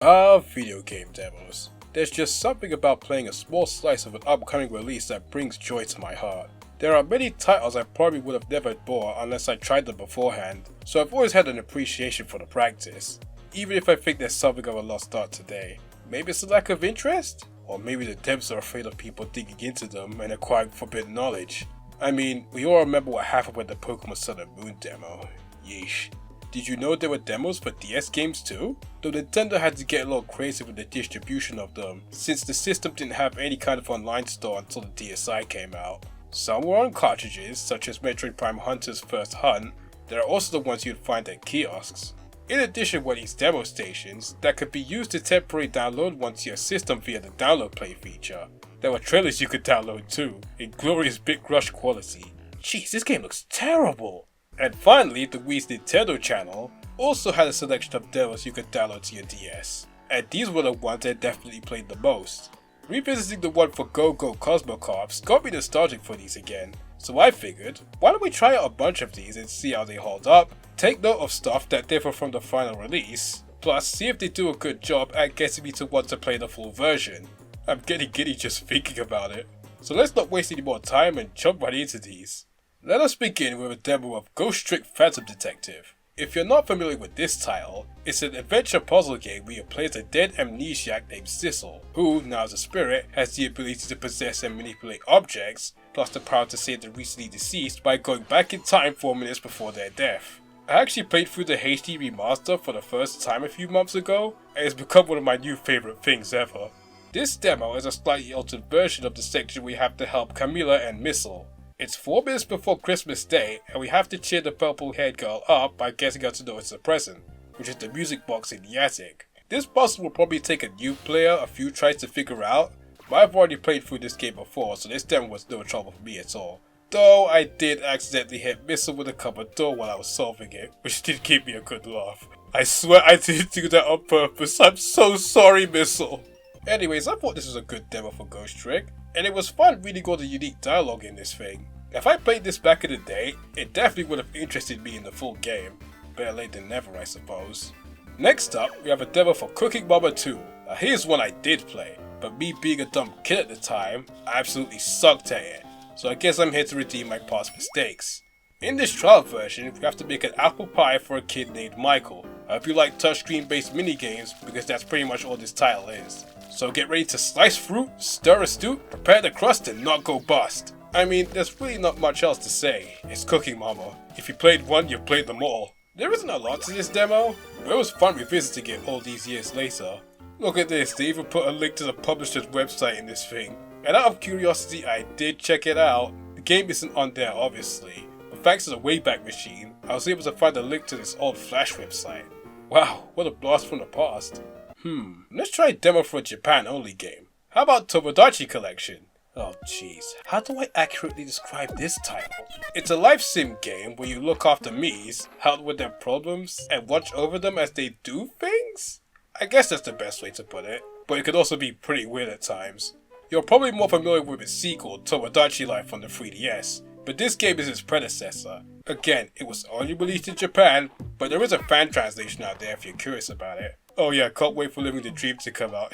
Video game demos. There's just something about playing a small slice of an upcoming release that brings joy to my heart. There are many titles I probably would have never bought unless I tried them beforehand, so I've always had an appreciation for the practice, even if I think there's something of a lost art today. Maybe it's a lack of interest? Or maybe the devs are afraid of people digging into them and acquiring forbidden knowledge. I mean, we all remember what happened with the Pokemon Sun and Moon demo. Yeesh. Did you know there were demos for DS games too? Though Nintendo had to get a little creative with the distribution of them, since the system didn't have any kind of online store until the DSi came out. Some were on cartridges, such as Metroid Prime Hunter's First Hunt. There are also the ones you'd find at kiosks. In addition were these demo stations that could be used to temporarily download one to your system via the download play feature. There were trailers you could download too, in glorious bit rush quality. Jeez, this game looks terrible! And finally, the Wii's Nintendo channel also had a selection of demos you could download to your DS, and these were the ones I definitely played the most. Revisiting the one for Go-Go Cosmo Cops got me nostalgic for these again, so I figured, why don't we try out a bunch of these and see how they hold up, take note of stuff that differ from the final release, plus see if they do a good job at getting me to want to play the full version. I'm getting giddy just thinking about it. So let's not waste any more time and jump right into these. Let us begin with a demo of Ghost Trick Phantom Detective. If you're not familiar with this title, it's an adventure puzzle game where you play as a dead amnesiac named Sissel, who, now as a spirit, has the ability to possess and manipulate objects, plus the power to save the recently deceased by going back in time 4 minutes before their death. I actually played through the HD remaster for the first time a few months ago, and it's become one of my new favourite things ever. This demo is a slightly altered version of the section we have to help Camilla and Missile. It's 4 minutes before Christmas Day, and we have to cheer the purple-haired girl up by getting her to notice a present, which is the music box in the attic. This puzzle will probably take a new player a few tries to figure out, but I've already played through this game before, so this demo was no trouble for me at all. Though I did accidentally hit Missile with a cupboard door while I was solving it, which did give me a good laugh. I swear I didn't do that on purpose, I'm so sorry, Missile! Anyways, I thought this was a good demo for Ghost Trick, and it was fun reading all the unique dialogue in this thing. If I played this back in the day, it definitely would have interested me in the full game. Better late than never, I suppose. Next up, we have a demo for Cooking Mama 2. Now here's one I did play, but me being a dumb kid at the time, I absolutely sucked at it. So I guess I'm here to redeem my past mistakes. In this trial version, we have to make an apple pie for a kid named Michael. I hope you like touchscreen based minigames, because that's pretty much all this title is. So get ready to slice fruit, stir a stew, prepare the crust, and not go bust. I mean, there's really not much else to say. It's Cooking Mama. If you played one, you played them all. There isn't a lot to this demo, but it was fun revisiting it all these years later. Look at this, they even put a link to the publisher's website in this thing. And out of curiosity, I did check it out. The game isn't on there, obviously, but thanks to the Wayback Machine, I was able to find a link to this old Flash website. Wow, what a blast from the past. Let's try a demo for a Japan-only game. How about Tomodachi Collection? Oh jeez, how do I accurately describe this title? It's a life sim game where you look after Miis, help with their problems, and watch over them as they do things? I guess that's the best way to put it, but it could also be pretty weird at times. You're probably more familiar with its sequel, Tomodachi Life on the 3DS, but this game is its predecessor. Again, it was only released in Japan, but there is a fan translation out there if you're curious about it. Oh yeah, can't wait for Living the Dream to come out.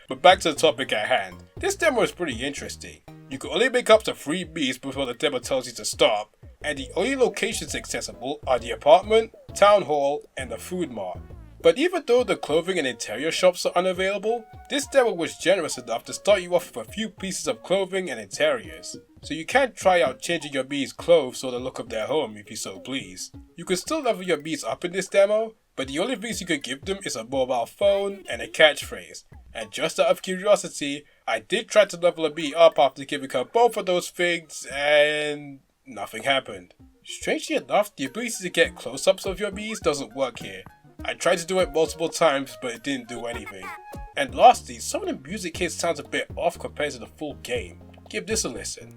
But back to the topic at hand. This demo is pretty interesting. You can only make up to 3 Miis before the demo tells you to stop, and the only locations accessible are the apartment, town hall, and the food mart. But even though the clothing and interior shops are unavailable, this demo was generous enough to start you off with a few pieces of clothing and interiors. So you can try out changing your Mii's clothes or the look of their home if you so please. You can still level your Mii's up in this demo, but the only things you could give them is a mobile phone and a catchphrase. And just out of curiosity, I did try to level a Mii up after giving her both of those things, and nothing happened. Strangely enough, the ability to get close-ups of your Mii's doesn't work here. I tried to do it multiple times, but it didn't do anything. And lastly, some of the music here sounds a bit off compared to the full game. Give this a listen.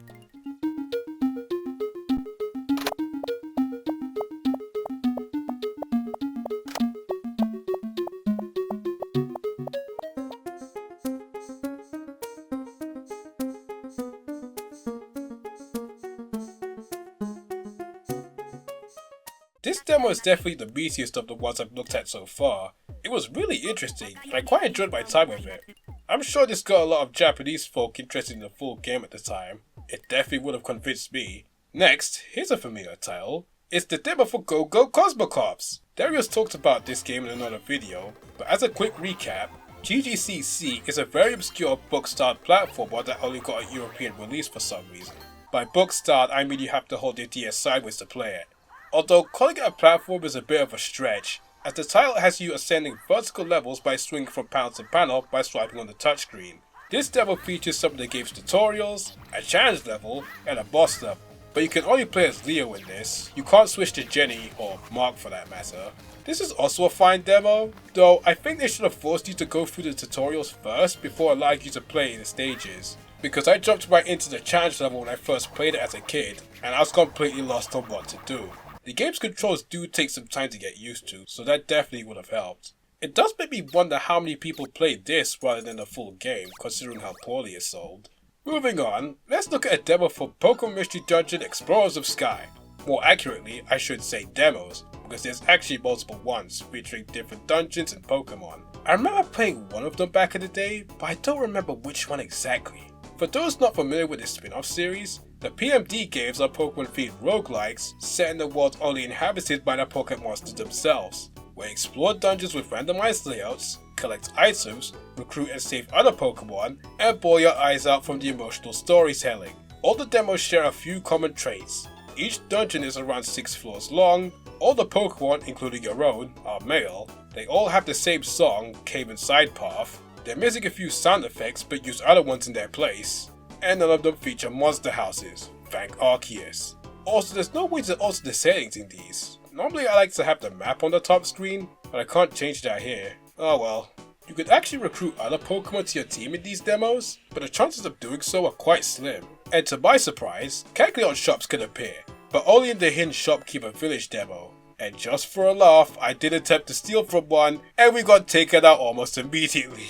This demo is definitely the meatiest of the ones I've looked at so far. It was really interesting, and I quite enjoyed my time with it. I'm sure this got a lot of Japanese folk interested in the full game at the time. It definitely would have convinced me. Next, here's a familiar title. It's the demo for Go Cosmo Cops. Darius talked about this game in another video, but as a quick recap, GGCC is a very obscure book-styled platformer that only got a European release for some reason. By book-styled, I mean you have to hold your DS sideways to play it. Although calling it a platform is a bit of a stretch, as the title has you ascending vertical levels by swinging from panel to panel by swiping on the touchscreen. This demo features some of the game's tutorials, a challenge level, and a boss level. But you can only play as Leo in this, you can't switch to Jenny, or Mark for that matter. This is also a fine demo, though I think they should have forced you to go through the tutorials first before allowing you to play in the stages. Because I jumped right into the challenge level when I first played it as a kid, and I was completely lost on what to do. The game's controls do take some time to get used to, so that definitely would have helped. It does make me wonder how many people played this rather than the full game, considering how poorly it's sold. Moving on, let's look at a demo for Pokemon Mystery Dungeon Explorers of Sky. More accurately, I should say demos, because there's actually multiple ones featuring different dungeons and Pokemon. I remember playing one of them back in the day, but I don't remember which one exactly. For those not familiar with the spin-off series, the PMD games are Pokemon-themed roguelikes set in a world only inhabited by the Pokemon monsters themselves, where explore dungeons with randomized layouts, collect items, recruit and save other Pokemon, and bore your eyes out from the emotional storytelling. All the demos share a few common traits. Each dungeon is around 6 floors long, all the Pokemon, including your own, are male, they all have the same song, Cave and Side Path, they're missing a few sound effects but use other ones in their place, and none of them feature monster houses, thank Arceus. Also, there's no way to alter the settings in these. Normally I like to have the map on the top screen, but I can't change that here. Oh well. You could actually recruit other Pokemon to your team in these demos, but the chances of doing so are quite slim. And to my surprise, Kecleon shops can appear, but only in the Hidden Shopkeeper Village demo. And just for a laugh, I did attempt to steal from one, and we got taken out almost immediately.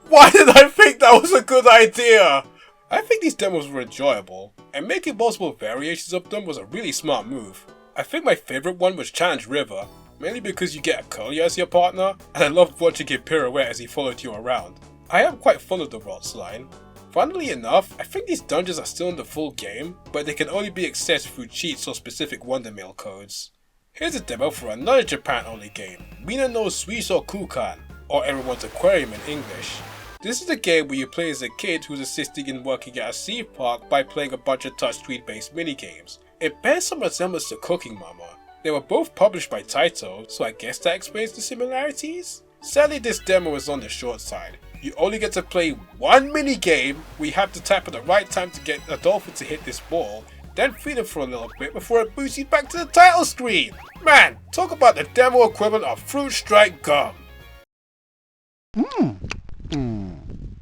Why did I think that was a good idea? I think these demos were enjoyable, and making multiple variations of them was a really smart move. I think my favourite one was Challenge River, mainly because you get a curly as your partner, and I loved watching him pirouette as he followed you around. I am quite fond of the Rots line. Funnily enough, I think these dungeons are still in the full game, but they can only be accessed through cheats or specific Wonder Mail codes. Here's a demo for another Japan-only game, Minna No Suizokukan, or Everyone's Aquarium in English. This is a game where you play as a kid who's assisting in working at a sea park by playing a bunch of touchscreen based minigames. It bears some resemblance to Cooking Mama. They were both published by Taito, so I guess that explains the similarities? Sadly, this demo is on the short side. You only get to play one minigame where you have to tap at the right time to get a dolphin to hit this ball, then feed it for a little bit before it boosts you back to the title screen. Man, talk about the demo equivalent of Fruit Strike gum.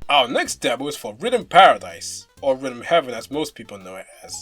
Our next demo is for Rhythm Paradise, or Rhythm Heaven as most people know it as.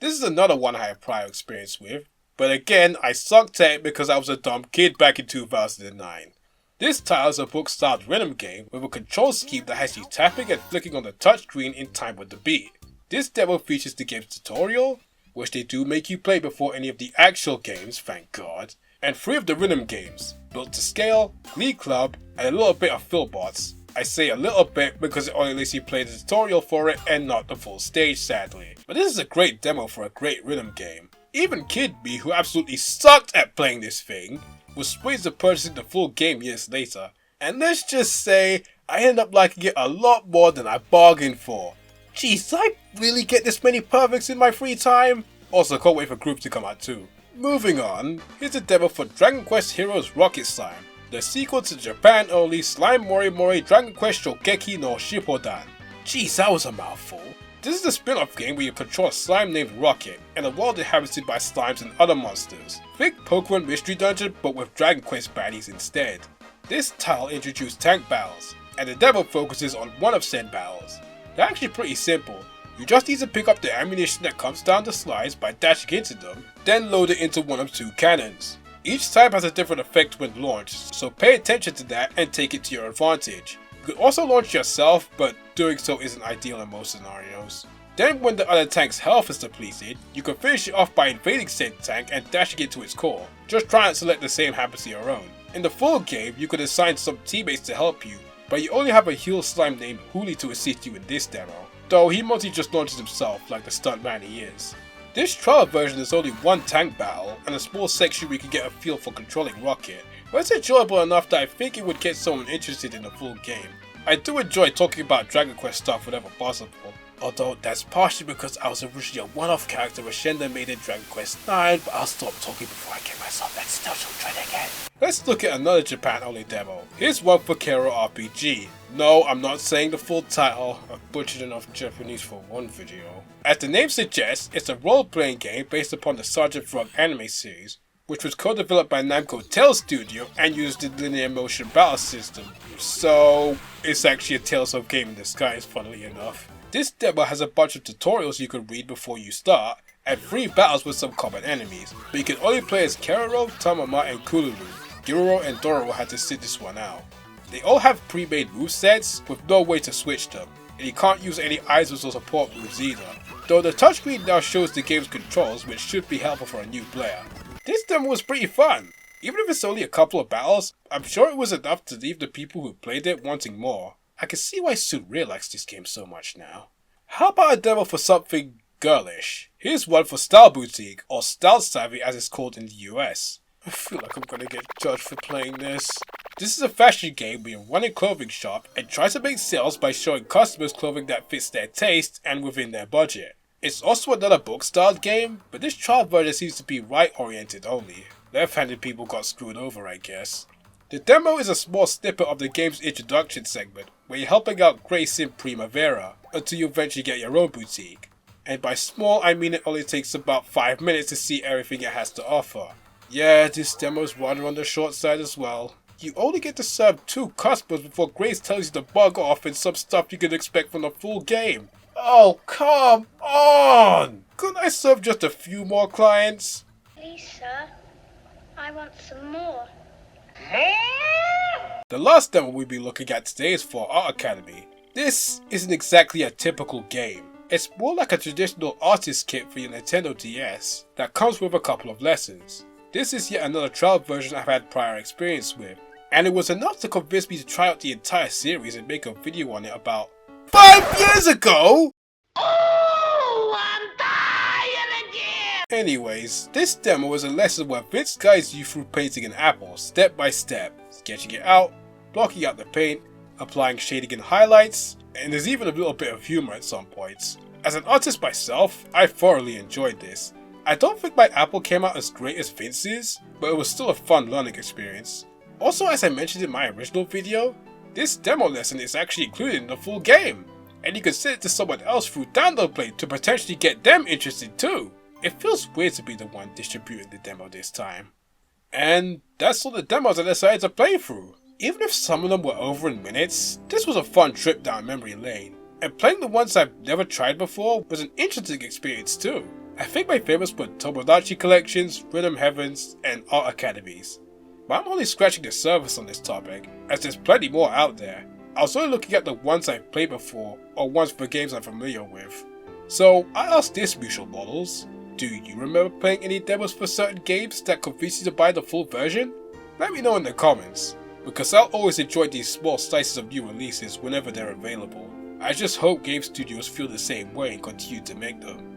This is another one I have prior experience with, but again I sucked at it because I was a dumb kid back in 2009. This title is a book-styled rhythm game with a control scheme that has you tapping and flicking on the touchscreen in time with the beat. This demo features the game's tutorial, which they do make you play before any of the actual games, thank God, and 3 of the rhythm games, Built to Scale, Glee Club, and a little bit of Philbots. I say a little bit because it only lets you play the tutorial for it and not the full stage sadly. But this is a great demo for a great rhythm game. Even Kid Me, who absolutely sucked at playing this thing, was swayed to purchasing the full game years later. And let's just say, I ended up liking it a lot more than I bargained for. Jeez, did I really get this many perfects in my free time? Also, can't wait for Group to come out too. Moving on, here's a demo for Dragon Quest Heroes Rocket Slime, the sequel to Japan-only Slime Mori Mori Dragon Quest Shokeki no Shippodan. Jeez, that was a mouthful. This is a spin-off game where you control a slime named Rocket, and a world inhabited by slimes and other monsters. Think Pokemon Mystery Dungeon, but with Dragon Quest baddies instead. This title introduced tank battles, and the demo focuses on one of said battles. They're actually pretty simple. You just need to pick up the ammunition that comes down the slides by dashing into them, then load it into one of 2 cannons. Each type has a different effect when launched, so pay attention to that and take it to your advantage. You can also launch yourself, but doing so isn't ideal in most scenarios. Then when the other tank's health is depleted, you can finish it off by invading said tank and dashing it to its core. Just try not to let the same happen to your own. In the full game, you could assign some teammates to help you, but you only have a heal slime named Huli to assist you in this demo, though he mostly just launches himself like the stuntman he is. This trial version is only one tank battle and a small section where you can get a feel for controlling Rocket, but it's enjoyable enough that I think it would get someone interested in the full game. I do enjoy talking about Dragon Quest stuff whenever possible, although that's partially because I was originally a one-off character Rashenda made in Dragon Quest 9, but I'll stop talking before I get myself that social dread again. Let's look at another Japan-only demo. Here's one for Keroro RPG. No, I'm not saying the full title, I've butchered enough Japanese for one video. As the name suggests, it's a role-playing game based upon the Sergeant Frog anime series, which was co-developed by Namco Tales Studio and used the linear motion battle system. So, it's actually a Tales of game in disguise, funnily enough. This demo has a bunch of tutorials you can read before you start, and 3 battles with some common enemies, but you can only play as Keroro, Tamama, and Kuluru. Giroro and Dororo had to sit this one out. They all have pre-made movesets with no way to switch them, and you can't use any items or support moves either, though the touchscreen now shows the game's controls, which should be helpful for a new player. This demo was pretty fun. Even if it's only a couple of battles, I'm sure it was enough to leave the people who played it wanting more. I can see why Surreal likes this game so much now. How about a demo for something girlish? Here's one for Style Boutique, or Style Savvy as it's called in the US. I feel like I'm gonna get judged for playing this. This is a fashion game where you run a clothing shop and try to make sales by showing customers clothing that fits their taste and within their budget. It's also another book-styled game, but this trial version seems to be right-oriented only. Left-handed people got screwed over, I guess. The demo is a small snippet of the game's introduction segment, where you're helping out Grace in Primavera, until you eventually get your own boutique. And by small, I mean it only takes about 5 minutes to see everything it has to offer. Yeah, this demo's rather on the short side as well. You only get to serve 2 customers before Grace tells you to bug off and some stuff you can expect from the full game. Oh, come on! Couldn't I serve just a few more clients? Please, sir. I want some more. The last demo we'll be looking at today is for Art Academy. This isn't exactly a typical game. It's more like a traditional artist kit for your Nintendo DS that comes with a couple of lessons. This is yet another trial version I've had prior experience with, and it was enough to convince me to try out the entire series and make a video on it about 5 years ago! Oh, I'm dying again! Anyways, this demo is a lesson where Vince guides you through painting an apple step by step, sketching it out, blocking out the paint, applying shading and highlights, and there's even a little bit of humor at some points. As an artist myself, I thoroughly enjoyed this. I don't think my apple came out as great as Vince's, but it was still a fun learning experience. Also, as I mentioned in my original video, this demo lesson is actually included in the full game, and you can send it to someone else through Download Play to potentially get them interested too. It feels weird to be the one distributing the demo this time. And that's all the demos I decided to play through. Even if some of them were over in minutes, this was a fun trip down memory lane, and playing the ones I've never tried before was an interesting experience too. I think my favorites were Tomodachi Collections, Rhythm Heavens, and Art Academies. But I'm only scratching the surface on this topic, as there's plenty more out there. I was only looking at the ones I've played before, or ones for games I'm familiar with. So I asked this, Mutual Models, do you remember playing any demos for certain games that convinced you to buy the full version? Let me know in the comments, because I'll always enjoy these small slices of new releases whenever they're available. I just hope game studios feel the same way and continue to make them.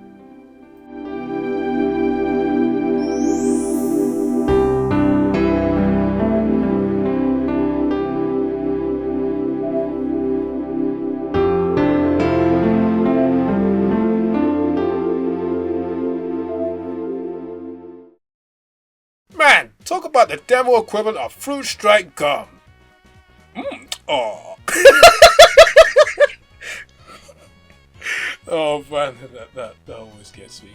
Man, talk about the demo equivalent of Fruit Strike gum. Oh. Oh man, that always gets me.